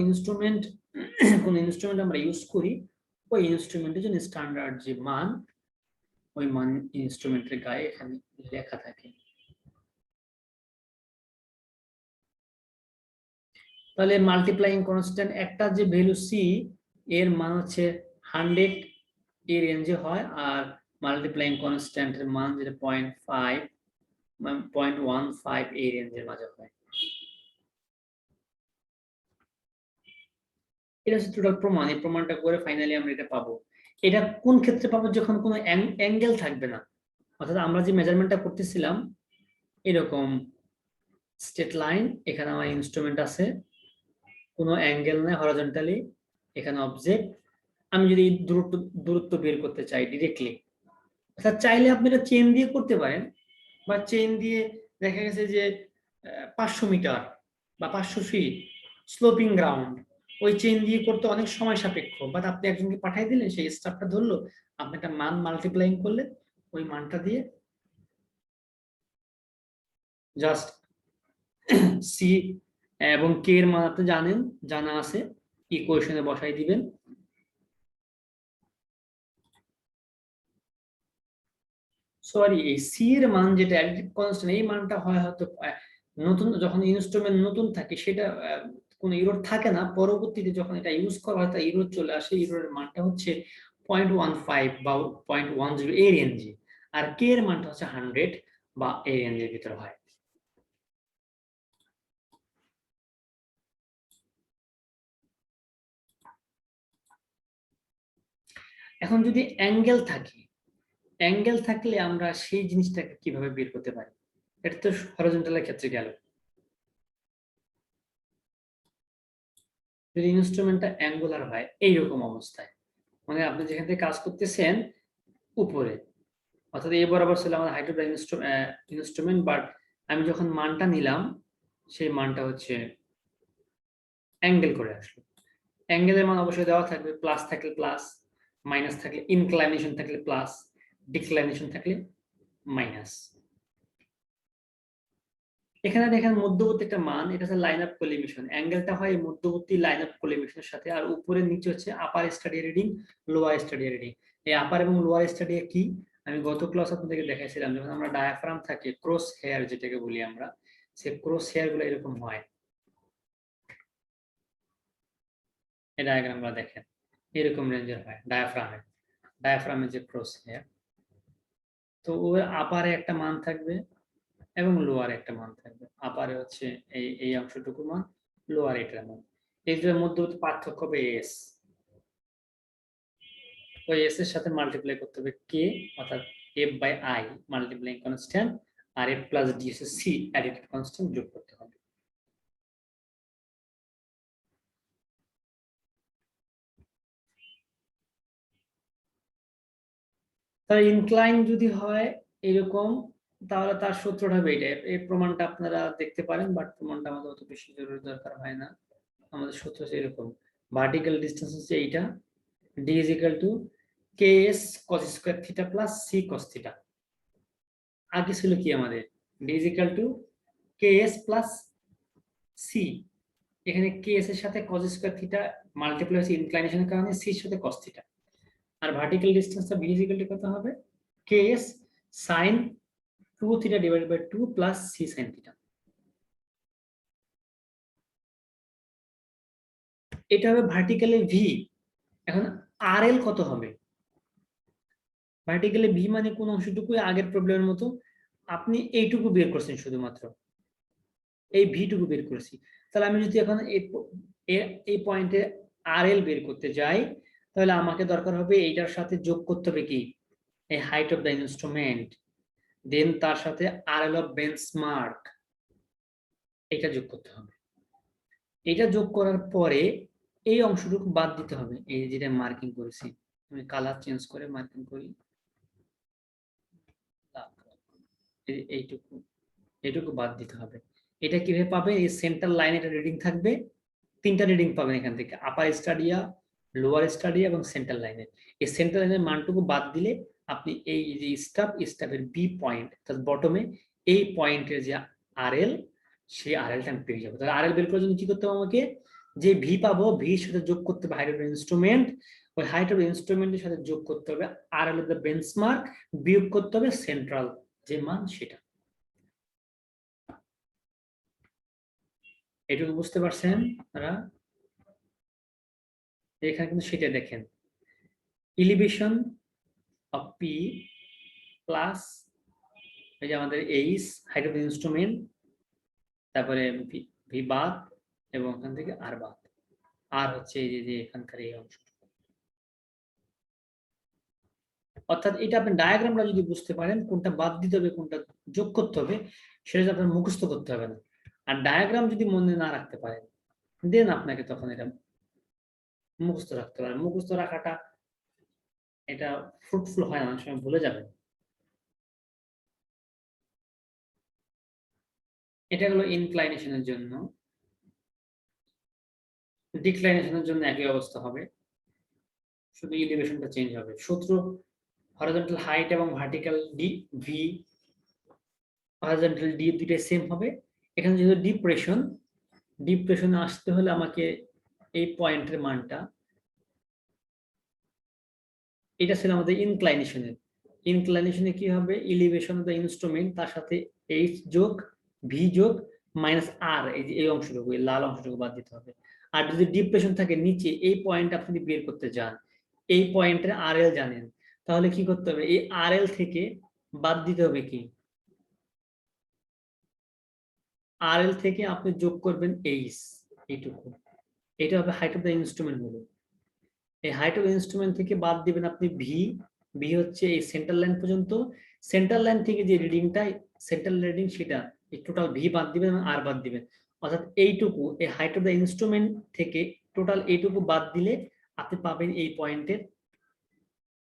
কোন ইনস্ট্রুমেন্ট আমরা ইউজ করি, ওই ইনস্ট্রুমেন্টের জন্য স্ট্যান্ডার্ড যে মান, ওই মান ইনস্ট্রুমেন্টের গায়ে এখানে লেখা থাকে। তাহলে মাল্টিপ্লাইং কনস্ট্যান্ট একটা যে ভ্যালু c এর মান হচ্ছে 100 এর রেঞ্জে হয়, আর মাল্টিপ্লাইং কনস্ট্যান্টের মান যেটা 0.15 এই রেঞ্জের মাঝে হয়। এটা হচ্ছে টোটাল প্রমাণ। এই প্রমাণটা করে ফাইনালি আমরা এটা পাবো। এটা কোন ক্ষেত্রে পাবো, যখন কোনো অ্যাঙ্গেল থাকবে না, অর্থাৎ আমরা যে মেজারমেন্টটা করতেছিলাম এরকম স্ট্রেট লাইন, এখানে আমার ইনস্ট্রুমেন্ট আছে, কোনো অ্যাঙ্গেল নেই হরিজন্টালি, এখানে অবজেক্ট, আমি যদি দূরত্ব বের করতে চাই ডিরেক্টলি, অর্থাৎ চাইলে আপনি এটা চেইন দিয়ে করতে পারেন, বা চেইন দিয়ে দেখা গেছে যে 500 মিটার বা 500 ফিট স্লোপিং গ্রাউন্ড, ওই চেইন দিয়ে করতে অনেক সময় সাপেক্ষ, বাট আপনি একজনকে পাঠিয়ে দিলেন, সেই স্টাফটা ধরলো, আপনি একটা মান মাল্টিপ্লাইং করলে ওই মানটা দিয়ে জাস্ট সি এবং কে এর মান আপনি জানা আছে, ইকুয়েশনে বসাই দিবেন। সরি, এই সি এর মান যেটা অ্যাডিটিভ কনস্ট্যান্ট, এই মানটা হয় হয়তো নতুন, যখন ইনস্ট্রুমেন্ট নতুন থাকে সেটা কোনো এরর থাকে না, পরবর্তীতে যখন এটা ইউজ করা হয় তা এরর চলে আসে। এররের মানটা হচ্ছে 0.15 বা 0.10 এই রেঞ্জে, আর কে এর মানটা হচ্ছে 100 বা এই রেঞ্জের ভিতরে হয়। এখন যদি অ্যাঙ্গেল থাকলে আমরা সেই জিনিসটাকে কিভাবে বের করতে পারি? এটা তো হরিজন্টালের ক্ষেত্রে গেল। যদি ইনস্ট্রুমেন্টটা অ্যাঙ্গুলার হয় এইরকম অবস্থায়, মানে আপনি যেখান থেকে কাজ করতেছেন উপরে, অর্থাৎ এই বরাবর ছিল আমাদের হাইড্রোডাইন ইনস্ট্রুমেন্ট, বাট আমি যখন মানটা নিলাম সেই মানটা হচ্ছে অ্যাঙ্গেল করে আসলো। অ্যাঙ্গেলের মান অবশ্যই দেওয়া থাকবে, প্লাস থাকলে প্লাস, মাইনাস থাকলে, ইনক্লাইনেশন থাকলে প্লাস, ডিক্লাইনেশন থাকলে মাইনাস। এখানে দেখেন মধ্যবর্তী একটা মান, এটা হচ্ছে লাইন অফ কোলিমিশন। অ্যাঙ্গেলটা হয় মধ্যবর্তী লাইন অফ কোলিমিশনের সাথে, আর উপরের নিচে হচ্ছে upper stadia reading, lower stadia reading. এই আপার এবং লোয়ার স্টাডি কি আমি গত ক্লাস আপনাদেরকে দেখাইছিলাম, যখন আমরা ডায়াফ্রাম থাকে ক্রস হেয়ার যেটাকে বলি আমরা, সে ক্রস হেয়ার গুলো এরকম হয়। এই ডায়াগ্রামগুলো দেখেন এরকম রেঞ্জের হয় ডায়াফ্রামের যে ক্রস হেয়ার। তো ওর আপারে একটা মান থাকবে এবং লোয়ারে একটা মান থাকবে। আপারে হচ্ছে এই অংশটুকু মান, লোয়ারে এটার মান। এই দুটোর মধ্যবর্তী পার্থক্য হবে এস। ওই এস এর সাথে মাল্টিপ্লাই করতে হবে কে, অর্থাৎ F by I multiplying constant, আর এফ প্লাস ডি হচ্ছে সি অ্যাডিটিভ কনস্ট্যান্ট যোগ করতে হবে। তার ইনক্লাইন যদি হয় এরকম, তাহলে তার সূত্রটা হবে এটা। এই প্রমাণটা আপনারা দেখতে পারেন, বাট প্রমাণটা আমাদের অত বেশি জরুরি দরকার হয় না। আমাদের সূত্র হচ্ছে এরকম, ভার্টিক্যাল ডিসটেন্স হচ্ছে এইটা, d is equal to ks cos square theta plus c cos theta। আগে ছিল কি আমাদের d is equal to ks plus c, এখানে ks এর সাথে cos square theta মাল্টিপ্লাই হচ্ছে ইনক্লাইনেশনের কারণে c এর সাথে cos theta, আর ভার্টিক্যাল ডিসটেন্সটা b is equal to কত হবে ks sin 2 theta divided by 2 plus c sin theta। এটা হবে ভার্টিক্যালি v। এখন rl কত হবে? ভার্টিক্যালি ভি মানে কোন অংশটুকু আগের প্রবলেমের মতো আপনি এইটুকু বের করছেন, শুধুমাত্র এই ভিটুকু বের করেছি। তাহলে আমি যদি এখন এই পয়েন্টে আর এল বের করতে যাই, তাহলে আমাকে দরকার হবে এইটার সাথে যোগ করতে হবে কি এই হাইট অফ দ্য ইনস্ট্রুমেন্ট, দেন তার সাথে আর এল অফ বেঞ্চমার্ক, এটা যোগ করতে হবে। এটা যোগ করার পরে এই অংশটুকু বাদ দিতে হবে, এই যেটা মার্কিং করেছি, আমি কালার চেঞ্জ করে মার্কিং করি, এইটুকু এটুকু বাদ দিতে হবে। এটা কিভাবে পাবে? এই সেন্টার লাইনে এটা রিডিং থাকবে, তিনটা রিডিং পাবেন এখান থেকে, আপার স্টাডিয়া, লোয়ার স্টাডিয়া এবং সেন্টার লাইনে। এই সেন্টার লাইনের মানটুকু বাদ দিলে আপনি এই যে স্টাফের বি পয়েন্ট, অর্থাৎ বটমে এই পয়েন্টের যে আরএল, সেই আরএলটা আমি পেয়ে যাবো। তাহলে আরএল বের করার জন্য কি করতে হবে আমাকে? যে ভি পাবো ভির সাথে যোগ করতে হবে হাইট অফ ইনস্ট্রুমেন্ট, ওই হাইট অফ ইনস্ট্রুমেন্টের সাথে যোগ করতে হবে আরএল অফ দ্য বেঞ্চমার্ক, বিয়োগ করতে হবে সেন্ট্রাল যে মান সেটা। এটুকু বুঝতে পারছেন আপনারা? এখানে কিন্তু সেটা দেখেন, ইলিভেশন অফ পি প্লাস এই যে আমাদের এইচ হাইট অফ ইনস্ট্রুমেন্ট, তারপরে ভি বাদ এবং এখান থেকে আর বাদ, আর হচ্ছে এই যে এখানকার এই অংশ। অর্থাৎ এটা আপনি ডায়াগ্রামটা যদি বুঝতে পারেন কোনটা বাদ দিতে হবে কোনটা যোগ করতে হবে, সেটা আপনার মুখস্থ করতে হবে না। আর ডায়াগ্রাম যদি মনে না রাখতে পারেন, দেন আপনাকে তখন এটা মুখস্থ রাখতে পারেন। মুখস্থ রাখাটা এটা ফ্রুটফুল হয় না, অনেক সময় ভুলে যাবেন। এটা হলো ইনক্লাইনেশনের জন্য। ডিক্লাইনেশনের জন্য একই অবস্থা হবে, শুধু এলিভেশনটা চেঞ্জ হবে। সূত্র হরিজন্টাল হাইট এবং vertical D V, horizontal D দুইটাই সেম হবে। এখানে যেহেতু ডিপ্রেশনে আসতে হলে আমাকে এই পয়েন্টের মানটা, এটা ছিল আমাদের ইনক্লাইনেশনে কি হবে? এলিভেশন অফ দ্য ইনস্ট্রুমেন্ট তার সাথে এইচ যোগ ভি যোগ মাইনাস আর, এই যে এই অংশটুকু, এই লাল অংশটুকু বাদ দিতে হবে। আর যদি ডিপ্রেশন থাকে নিচে, এই পয়েন্ট আপনি বের করতে যান, এই পয়েন্টের আর এল জানেন, তাহলে কি করতে হবে? এই আর এল থেকে বাদ দিতে হবে কি আর এল থেকে আপনি যোগ করবেন এইচ, এইটুকু। এটা হবে হাইট অফ দ্য ইনস্ট্রুমেন্ট হলো। এই হাইট অফ ইনস্ট্রুমেন্ট থেকে বাদ দিবেন আপনি ভি। ভি হচ্ছে এই সেন্ট্রাল লাইন পর্যন্ত। সেন্ট্রাল লাইন থেকে যে রিডিংটা সেন্ট্রাল রিডিং সেটা এই টোটাল ভি বাদ দিবেন এবং আর বাদ দিবেন। অর্থাৎ এইটুকু এই হাইট অফ দ্য ইনস্ট্রুমেন্ট থেকে টোটাল এইটুকু বাদ দিলে আপনি পাবেন এই পয়েন্টের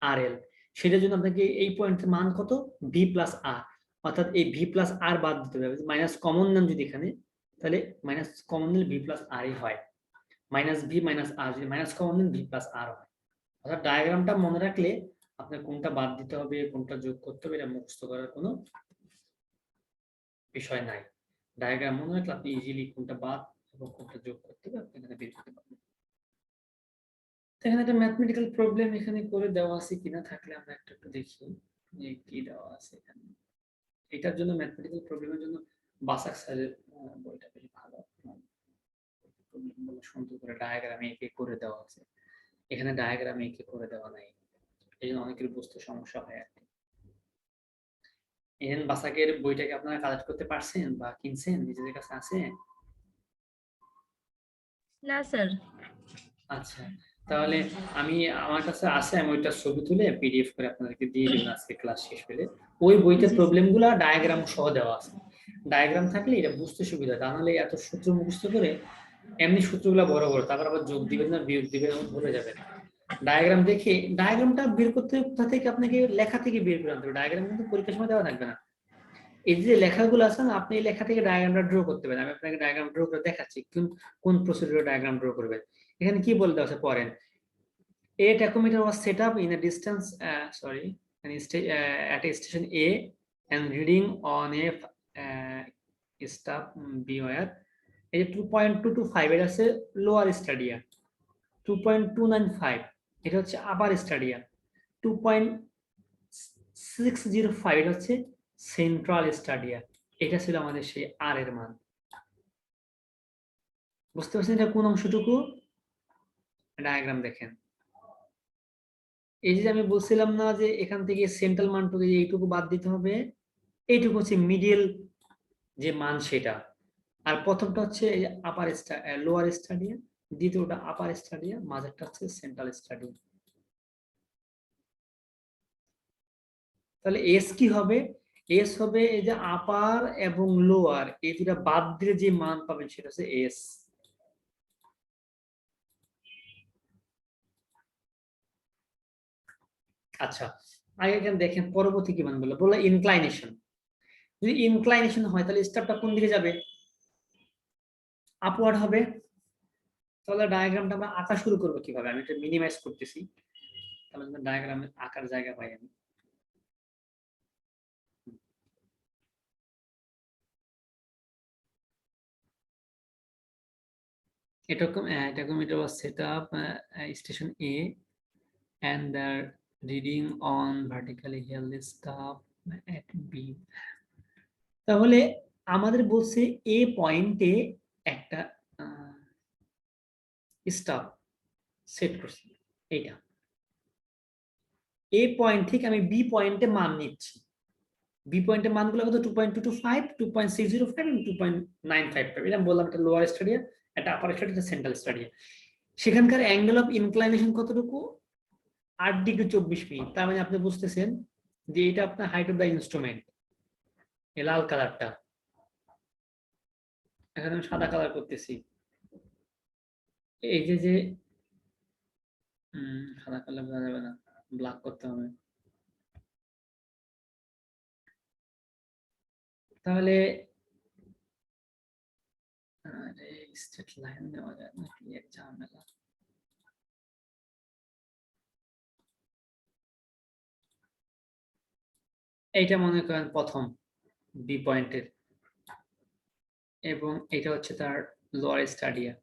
আর এল। সেটার জন্য আপনাকে এই পয়েন্টের মান কত, ভি প্লাস আর। অর্থাৎ এই ভি প্লাস আর বাদ দিতে হবে, মাইনাস কমন নেন যদি এখানে, তাহলে মাইনাস কমন নিলে ভি প্লাস আর হয়। মাইনাস ভি মাইনাস আর, যদি মাইনাস কমন নেন ভি প্লাস আর হয়। অর্থাৎ ডায়াগ্রামটা মনে রাখলে আপনার কোনটা বাদ দিতে হবে কোনটা যোগ করতে হবে এটা মুখস্থ করার কোনো বিষয় নাই। ডায়াগ্রাম মনে রাখলে আপনি ইজিলি কোনটা বাদ এবং কোনটা যোগ করতে হবে আপনি এখানে বের করতে পারবেন। এখানে একটা ম্যাথমেটিক্যাল প্রবলেম এখানে করে দেওয়া আছে কিনা, থাকলে আমরা একটু একটু দেখি যে কি দেওয়া আছে এখানে। এটার জন্য ম্যাথমেটিক্যাল প্রবলেমের জন্য বাসাক স্যারের বইটা বেশ ভালো, প্রবলেমগুলো সুন্দর করে ডায়াগ্রামে এঁকে করে দেওয়া আছে। এখানে ডায়াগ্রামে এঁকে করে দেওয়া নাই, এই জন্য অনেকের বুঝতে সমস্যা হয় আর কি। এহেন বাসাকের বইটাকে আপনারা কালেক্ট করতে পারছেন বা কিনছেন, নিজেদের কাছে আছে? না স্যার। আচ্ছা, তাহলে আমি আমার কাছে আছে, আমি ওইটা ছবি তুলে পিডিএফ করে আপনাদেরকে দিয়ে দিন আজকে ক্লাস শেষ হলে। ওই বইতে জি। প্রবলেমগুলো ডায়াগ্রাম সহ দেওয়া আছে। ডায়াগ্রাম থাকলে এটা বুঝতে সুবিধা, তা নাহলে এত সূত্র মুখস্থ করে এমনি সূত্রগুলো বড় বড়, তারপর আবার যোগ দিবেন না বিয়োগ দিবেন ভুলে যাবেন। ডায়াগ্রাম দেখে ডায়াগ্রামটা বের করতে কোথা থেকে, আপনাকে লেখা থেকে বের করে আনতে হবে। ডায়াগ্রাম কিন্তু পরীক্ষার সময় দেওয়া থাকবে না। এই যে লেখাগুলো আছে না, আপনি এই লেখা থেকে ডায়াগ্রামটা ড্র করতে পারেন। আমি আপনাকে ডায়াগ্রাম ড্র করে দেখাচ্ছি কোন প্রসিডিউরে ডায়াগ্রাম ড্র করবেন। এখানে কি বলতে আছে পড়েন। A tachometer was set up in a distance, at a station A and reading on a stop B wire. এই 2.225 এটা আছে লোয়ার স্টাডিয়া, 2.295 এটা হচ্ছে আপার স্টাডিয়া, 2.605 এটা হচ্ছে সেন্ট্রাল স্টাডিয়া। এটা ছিল আমাদের সেই আর এর মান। বুঝতে পারছেন এটা কোন অংশটুকু? ডায়াগ্রাম দেখেন। এই যে আমি বলছিলাম না যে এখান থেকে সেন্ট্রাল মানটুকু এইটুকু বাদ দিতে হবে, এইটুকু হচ্ছে মিডিয়াল যে মান সেটা। আর প্রথমটা হচ্ছে আপার লোয়ার স্টাডিয়া, দ্বিতীয়টা আপার স্টাডিয়া, মাঝেরটা হচ্ছে সেন্ট্রাল স্টাডিয়া। তাহলে এস কি হবে? এস হবে এই যে আপার এবং লোয়ার এই দুটা বাদ দিলে যে মান পাবেন সেটা হচ্ছে এস। আচ্ছা, আগে এখানে দেখেন পরবর্তী কি মান বললো ইনক্লাইনেশন। যদি ইনক্লাইনেশন হয় তাহলে স্টারটা কোন দিকে যাবে? আপওয়ার্ড হবে। তাহলে ডায়াগ্রামটা আমরা আঁকা শুরু করবো কিভাবে? আমি এটা মিনিমাইজ করতেছি, তাহলে ডায়াগ্রামে আঁকার জায়গা পাই আমি। Tachometer was set up station A and the reading on vertically held stop at B. তাহলে আমাদের বলছে এ পয়েন্টে একটা স্টপ সেট করছি, এইটা এ পয়েন্ট থেকে আমি বি পয়েন্টে মান নিচ্ছি। বি পয়েন্টের মানগুলো কত? 2.225, 2.605 এবং 2.955। এটা বললাম একটা লোয়ার স্টাডিয়া, একটা আপার স্টাডিয়া, সেন্ট্রাল স্টাডিয়া। সেখানকার অ্যাঙ্গেল অফ ইনক্লাইনেশন কতটুকু? 8 ডিগ্রি 24 মিনিট। তার মানে আপনি বুঝতেছেন যে এটা আপনার হাইট অফ দ্য ইনস্ট্রুমেন্ট, এই লাল কালারটা। এখানে আমি সাদা কালার করতেছি, এই যে সাদা কালার বোঝা যাবে না, ব্ল্যাক করতে হবে। তাহলে স্ট্রেট লাইন দেওয়া যায় নাকি? এক ঝামেলা। এইটা মনে করেন প্রথম বি পয়েন্টের, এবং এটা হচ্ছে তার লোয়ার স্টাডিয়া,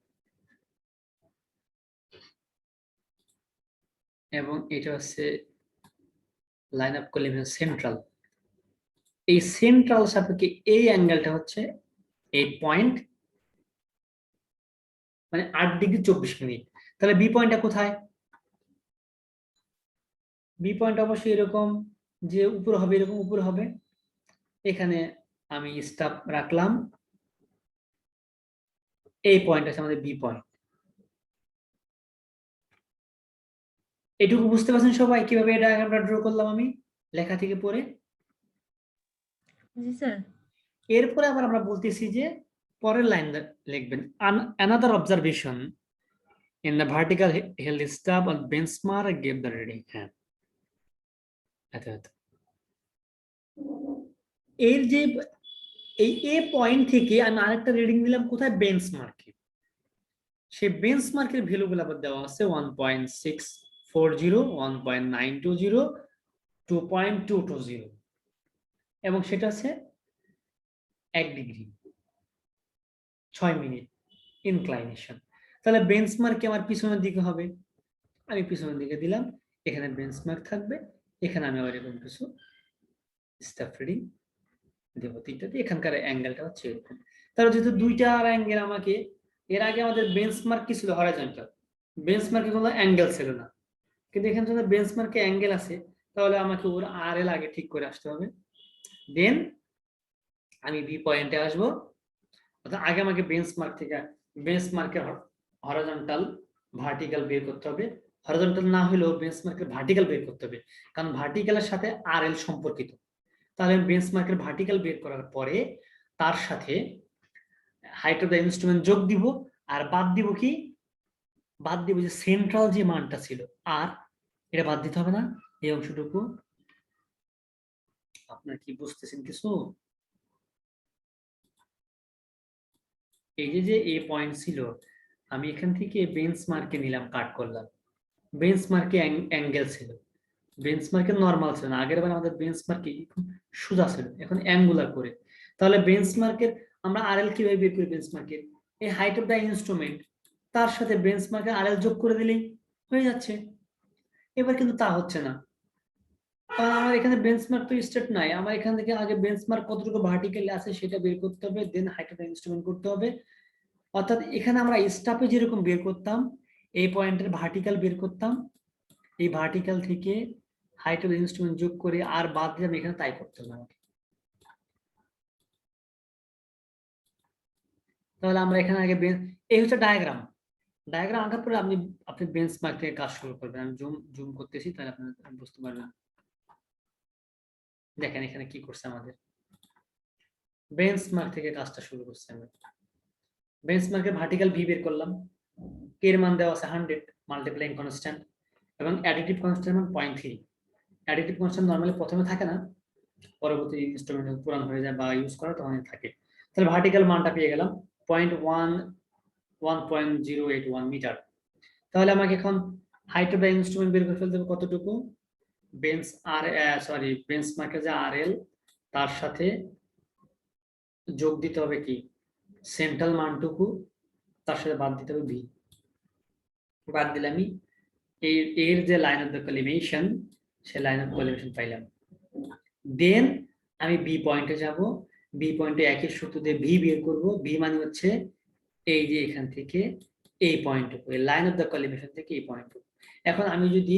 এবং এটা হচ্ছে লাইন আপ করলে সেন্ট্রাল। এই সেন্ট্রাল সাপেক্ষে এই অ্যাঙ্গেলটা হচ্ছে 8 পয়েন্ট, মানে 8 ডিগ্রি 24 মিনিট। তাহলে বি পয়েন্টটা কোথায়? বি পয়েন্ট অবশ্যই এরকম যে উপরে হবে, এরকম উপরে হবে। এখানে আমি স্টাপ রাখলাম, এই পয়েন্ট আছে আমাদের বি পয়েন্ট। এটুকু বুঝতে পারছেন সবাই কিভাবে এই ডায়াগ্রামটা ড্র করলাম আমি লেখা থেকে পড়ে? জি স্যার। এরপরে আবার আমরা বলতেছি যে পরের লাইন লিখবেন, another observation in the vertical held stub on benchmark gave the reading. হ্যাঁ, এর যে এই এ পয়েন্ট থেকে আমি আরেকটা রিডিং দিলাম কোথায়, বেঞ্চমার্কে। সেই বেঞ্চমার্কের ভ্যালুগুলো আবার দেওয়া আছে 1.640, 1.920, 2.220 এবং সেটা আছে 1 ডিগ্রি 6 মিনিট ইনক্লাইনেশন। তাহলে বেঞ্চমার্ক আমার পিছনের দিকে হবে, আমি পিছনের দিকে দিলাম, এখানে বেঞ্চমার্ক থাকবে, এখানে আমি আবার এরকম কিছু স্টাফ রিডিং দেব তিনটাতে, এখানকার অ্যাঙ্গেলটা হচ্ছে এরকম। তাহলে যেহেতু দুইটা অ্যাঙ্গেল আমাকে, এর আগে আমাদের বেঞ্চমার্ক কি ছিল, হরাইজন্টাল, বেঞ্চমার্কে কোনো অ্যাঙ্গেল ছিল না, কিন্তু এখানে যদি বেঞ্চমার্কে অ্যাঙ্গেল আছে তাহলে আমাকে ওর আরএল আগে ঠিক করে আসতে হবে, দেন আমি বি পয়েন্টে আসবো। অর্থাৎ আগে আমাকে বেঞ্চমার্ক থেকে বেঞ্চমার্কের হরাইজন্টাল ভার্টিক্যাল বের করতে হবে, হরাইজন্টাল না হলেও বেঞ্চমার্কের ভার্টিক্যাল বের করতে হবে, কারণ ভার্টিক্যালের সাথে আরএল সম্পর্কিত। তাহলে আমি বেঞ্চমার্কের ভার্টিক্যাল বের করার পরে তার সাথে হাইট অফ দ্য ইনস্ট্রুমেন্ট যোগ দিব, আর বাদ দিব কি, বাদ দিব যে সেন্ট্রাল যে মানটা ছিল আর, এটা বাদ দিতে হবে না, এই অংশটুকু। আপনার কি বুঝতেছেন কিছু? এই যে এ পয়েন্ট ছিল, আমি এখান থেকে বেঞ্চমার্কে নিলাম, কাট করলাম, বেঞ্চমার্কে অ্যাঙ্গেল ছিল, বেঞ্চমার্কে নরমাল ছিল না, আগের বার আমাদের বেঞ্চমার্কে সোজা ছিল, এখন অ্যাঙ্গুলার করে। তাহলে বেঞ্চমার্কের আমরা আরএল কিভাবে বের করি, বেঞ্চমার্কের এই হাইট অফ দ্য ইনস্ট্রুমেন্ট তার সাথে বেঞ্চমার্কের আরএল যোগ করে দিলেই হয়ে যাচ্ছে। এবার কিন্তু তা হচ্ছে না, কারণ আমার এখানে বেঞ্চমার্ক তো স্টেট নাই, আমার এখান থেকে আগে বেঞ্চমার্ক কতটুকু ভার্টিক্যালি আছে সেটা বের করতে হবে, দেন হাইট অফ দ্য ইনস্ট্রুমেন্ট করতে হবে। অর্থাৎ এখানে আমরা স্টাফে যেরকম বের করতাম, এই পয়েন্টের ভার্টিক্যাল বের করতাম, এই ভার্টিক্যাল থেকে হাইট অফ ইনস্ট্রুমেন্ট যোগ করে আর বাদ দিয়ে আমি এখানে তাই করতে হবে আমাকে। তাহলে আমরা এখানে আগে এই হচ্ছে ডায়াগ্রাম, ডায়াগ্রাম আঁকার পরে আপনি বেঞ্চমার্ক থেকে কাজ শুরু করবেন। আমি জুম করতেছি তাহলে আপনারা বুঝতে পারবেন। দেখেন এখানে কি করছে, আমাদের বেঞ্চমার্ক থেকে কাজটা শুরু করছে। আমরা বেঞ্চমার্কের ভার্টিক্যাল ভি বের করলাম, কে এর মান দেওয়া আছে 100, মাল্টিপ্লাইং কনস্ট্যান্ট এবং অ্যাডিটিভ কনস্ট্যান্ট মান 0.3। অ্যাডিটিভ কনস্ট্যান্ট নরমালি প্রথমে থাকে না, পরবর্তী ইনস্ট্রুমেন্ট পুরান হয়ে যায় বা ইউজ করা তখনই থাকে। তাহলে ভার্টিক্যাল মানটা পেয়ে গেলাম 1.081 মিটার। তাহলে আমাকে এখন হাইট অফ দ্য ইনস্ট্রুমেন্ট বের করে ফেলতে হবে কতটুকু, বেঞ্চমার্কের যে আরএল তার সাথে যোগ দিতে হবে কি সেন্ট্রাল মানটুকু, তার সাথে বাদ দিতে হবে ভি। বাদ দিলে আমি এর যে line of the collimation, say line of collimation পাইলাম। দেন আমি বি পয়েন্টে যাব, বি পয়েন্টে একই সূত্র দিয়ে ভি বের করব। ভি মানে হচ্ছে এই যে এখান থেকে এই পয়েন্টটুকু, এই লাইন অফ দ্য কলিমেশন থেকে এই পয়েন্টটুকু। এখন আমি যদি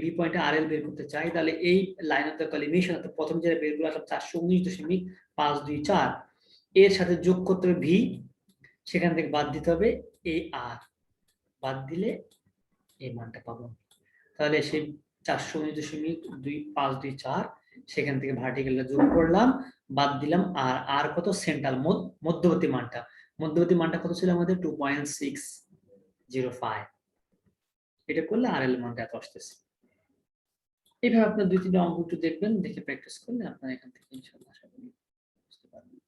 বি পয়েন্টে আরএল বের করতে চাই, তাহলে এই লাইন অফ দ্য কলিমেশন অর্থাৎ প্রথম যেটা বের করলাম 419.524, এর সাথে যোগ করতে হবে ভি, সেখান থেকে বাদ দিতে হবে এই আর, বাদ দিলে এই মানটা পাবো। তাহলে সেই 419.2524 সেখান থেকে ভার্টিক্যালটা যোগ করলাম, বাদ দিলাম আর, আর কত সেন্ট্রাল মধ্যবর্তী মানটা, মধ্যবর্তী মানটা কত ছিল আমাদের 2.605। এটা করলে আরএল মানটা এত আসতেছে। এইভাবে আপনার 2-3টা অঙ্ক একটু দেখবেন, দেখে প্র্যাকটিস করলে আপনারা এখান থেকে ইনশাআল্লাহ আশা করি বুঝতে পারবেন।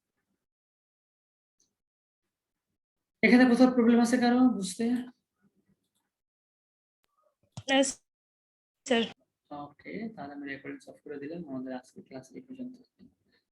এখানে কোথাও প্রবলেম আছে কারো বুঝতে? স্যার ওকে, তাহলে আমি রেকর্ডিং অফ করে দিলাম। আমাদের আজকে ক্লাস এই পর্যন্ত।